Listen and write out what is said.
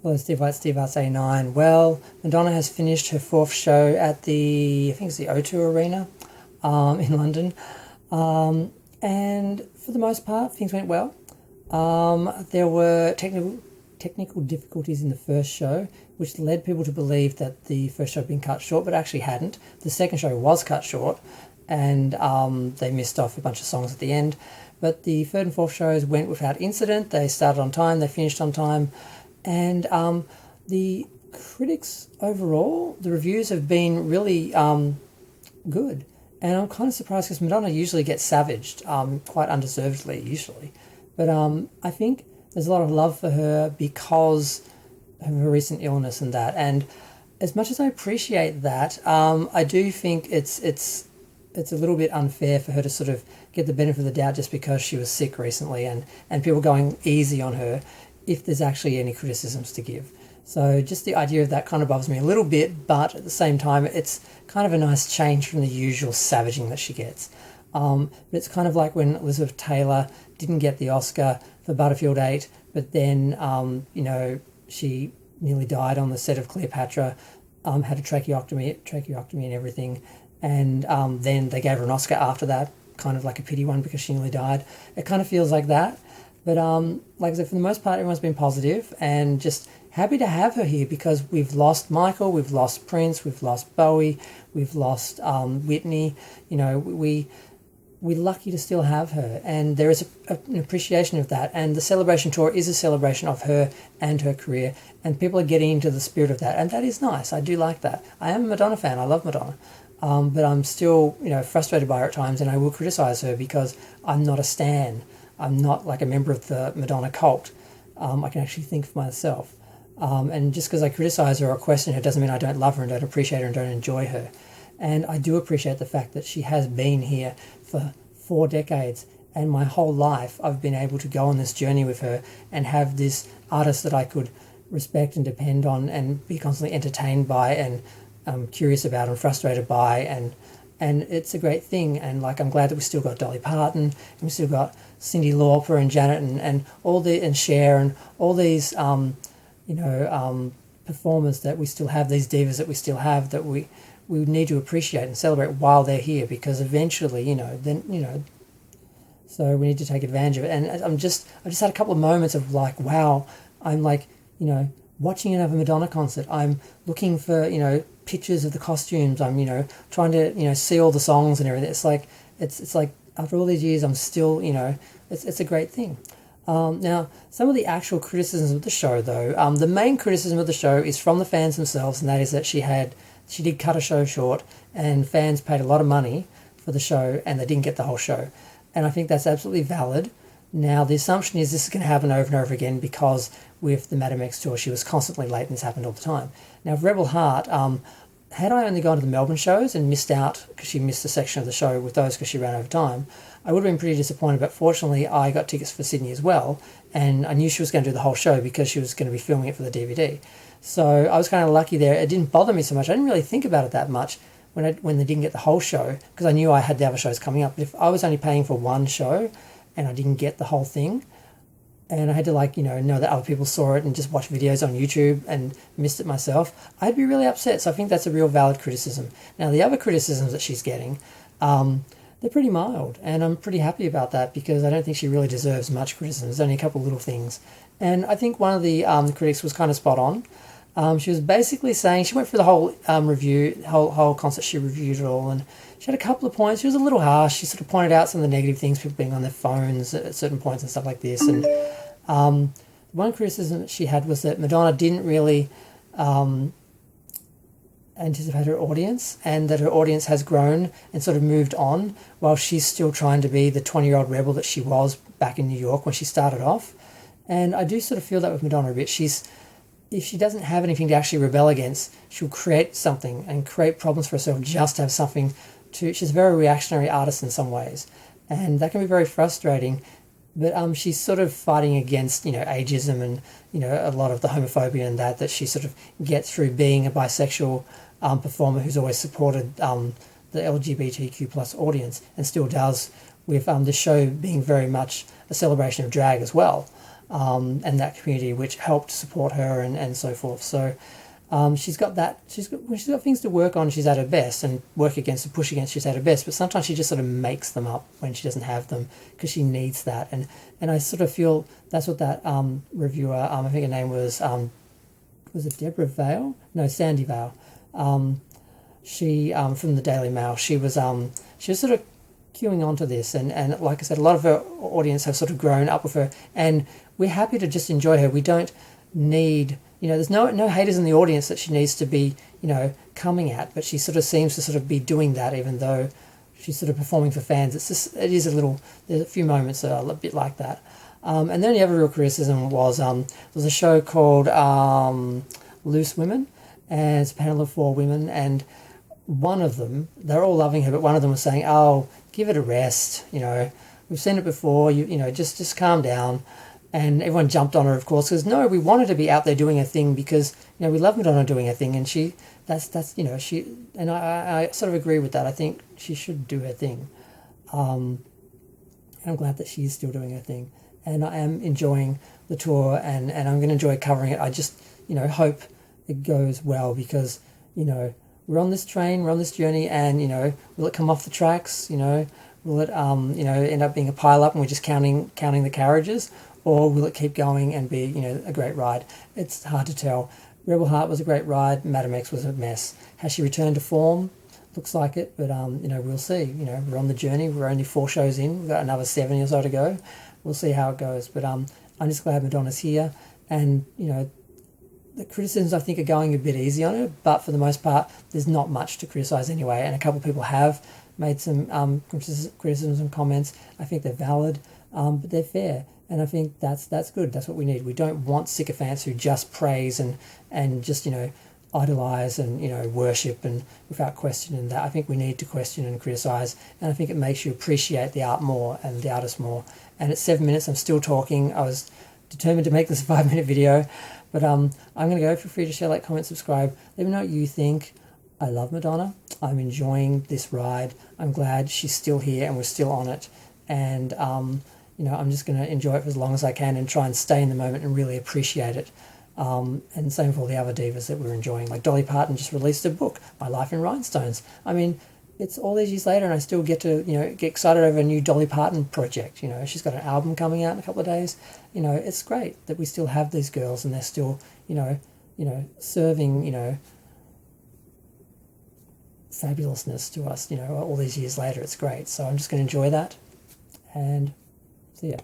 Hello, Steve White, Steve Arts A9. Well, Madonna has finished her fourth show at I think it's the O2 Arena in London. And for the most part, things went well. There were technical difficulties in the first show, which led people to believe that the first show had been cut short, but actually hadn't. The second show was cut short, and they missed off a bunch of songs at the end. But the third and fourth shows went without incident. They started on time, they finished on time. And the critics overall, the reviews have been really good. And I'm kind of surprised because Madonna usually gets savaged, quite undeservedly usually. But I think there's a lot of love for her because of her recent illness and that. And as much as I appreciate that, I do think it's a little bit unfair for her to sort of get the benefit of the doubt just because she was sick recently and people going easy on her if there's actually any criticisms to give. So just the idea of that kind of bothers me a little bit, but at the same time, it's kind of a nice change from the usual savaging that she gets. But it's kind of like when Elizabeth Taylor didn't get the Oscar for Butterfield 8, but then, she nearly died on the set of Cleopatra, had a tracheotomy and everything, and then they gave her an Oscar after that, kind of like a pity one because she nearly died. It kind of feels like that. But like I said, for the most part, everyone's been positive and just happy to have her here because we've lost Michael, we've lost Prince, we've lost Bowie, we've lost Whitney. You know, we're lucky to still have her, and there is an appreciation of that. And the celebration tour is a celebration of her and her career, and people are getting into the spirit of that, and that is nice. I do like that. I am a Madonna fan. I love Madonna. But I'm still, frustrated by her at times, and I will criticise her because I'm not a stan. I'm not like a member of the Madonna cult. I can actually think for myself. And just because I criticise her or question her doesn't mean I don't love her and don't appreciate her and don't enjoy her. And I do appreciate the fact that she has been here for 4 decades. And my whole life I've been able to go on this journey with her and have this artist that I could respect and depend on and be constantly entertained by and curious about and frustrated by. And it's a great thing. And I'm glad that we still got Dolly Parton and we still got Cyndi Lauper and Janet and Cher and all these performers that we still have, these divas that we still have that we need to appreciate and celebrate while they're here, because eventually so we need to take advantage of it. And I just had a couple of moments of wow, I'm watching another Madonna concert. I'm looking for pictures of the costumes. I'm trying to see all the songs and everything. It's like after all these years I'm still it's a great thing. Now some of the actual criticisms of the show though, the main criticism of the show is from the fans themselves, and that is that she did cut a show short and fans paid a lot of money for the show and they didn't get the whole show, and I think that's absolutely valid. Now the assumption is this is going to happen over and over again because with the Madame X tour she was constantly late and this happened all the time. Now with Rebel Heart, had I only gone to the Melbourne shows and missed out because she missed a section of the show with those because she ran over time, I would have been pretty disappointed, but fortunately I got tickets for Sydney as well, and I knew she was going to do the whole show because she was going to be filming it for the DVD. So I was kind of lucky there. It didn't bother me so much. I didn't really think about it that much when they didn't get the whole show because I knew I had the other shows coming up. But if I was only paying for one show and I didn't get the whole thing, and I had to know that other people saw it and just watch videos on YouTube and missed it myself, I'd be really upset. So I think that's a real valid criticism. Now the other criticisms that she's getting, they're pretty mild, and I'm pretty happy about that because I don't think she really deserves much criticism. There's only a couple of little things. And I think one of the critics was kind of spot on. She was basically saying, she went through the whole review, whole concert, she reviewed it all, and she had a couple of points. She was a little harsh. She sort of pointed out some of the negative things, people being on their phones at certain points and stuff like this. And one criticism that she had was that Madonna didn't really anticipate her audience, and that her audience has grown and sort of moved on while she's still trying to be the 20-year-old rebel that she was back in New York when she started off. And I do sort of feel that with Madonna a bit. If she doesn't have anything to actually rebel against, she'll create something and create problems for herself just to have something to... She's a very reactionary artist in some ways, and that can be very frustrating. But she's sort of fighting against, ageism and, a lot of the homophobia and that she sort of gets through being a bisexual performer who's always supported the LGBTQ plus audience and still does with the show being very much a celebration of drag as well. and that community which helped support her and so forth. So she's got that. When she's got things to work on, she's at her best, and work against and push against, she's at her best. But sometimes she just sort of makes them up when she doesn't have them because she needs that. And I sort of feel that's what that reviewer, I think her name was it Deborah Vale? No, Sandy Vale. She from the Daily Mail. She was sort of queuing onto this, and like I said, a lot of her audience have sort of grown up with her, and we're happy to just enjoy her. We don't need, there's no haters in the audience that she needs to be, coming at, but she sort of seems to sort of be doing that, even though she's sort of performing for fans. There's a few moments that are a bit like that. And then the other real criticism was there was a show called Loose Women, and it's a panel of 4 women, and one of them, they're all loving her, but one of them was saying, "Oh, give it a rest. We've seen it before. Just calm down." And everyone jumped on her, of course, because no, we wanted to be out there doing her thing because we love Madonna doing her thing, and I sort of agree with that. I think she should do her thing. And I'm glad that she's still doing her thing, and I am enjoying the tour, and I'm going to enjoy covering it. I just hope it goes well because we're on this train, we're on this journey, and will it come off the tracks? Will it end up being a pile up and we're just counting the carriages, or will it keep going and be a great ride? It's hard to tell. Rebel Heart was a great ride. Madam X was a mess. Has she returned to form? Looks like it, but we'll see. We're on the journey. We're only 4 shows in. We've got another 7 or so to go. We'll see how it goes. But I'm just glad Madonna's here, and the criticisms I think are going a bit easy on her, but for the most part, there's not much to criticise anyway. And a couple of people have made some criticisms and comments. I think they're valid, but they're fair, and I think that's good. That's what we need. We don't want sycophants who just praise and just idolise and worship and without questioning that. I think we need to question and criticise, and I think it makes you appreciate the art more and the artist more. And at 7 minutes, I'm still talking. I was determined to make this a 5-minute video. But I'm going to go. Feel free to share, like, comment, subscribe. Let me know what you think. I love Madonna. I'm enjoying this ride. I'm glad she's still here and we're still on it. And, I'm just going to enjoy it for as long as I can and try and stay in the moment and really appreciate it. And same for all the other divas that we're enjoying. Like Dolly Parton just released a book, My Life in Rhinestones. I mean, it's all these years later and I still get to, get excited over a new Dolly Parton project. She's got an album coming out in a couple of days. It's great that we still have these girls and they're still, serving, fabulousness to us, all these years later. It's great. So I'm just going to enjoy that and see ya.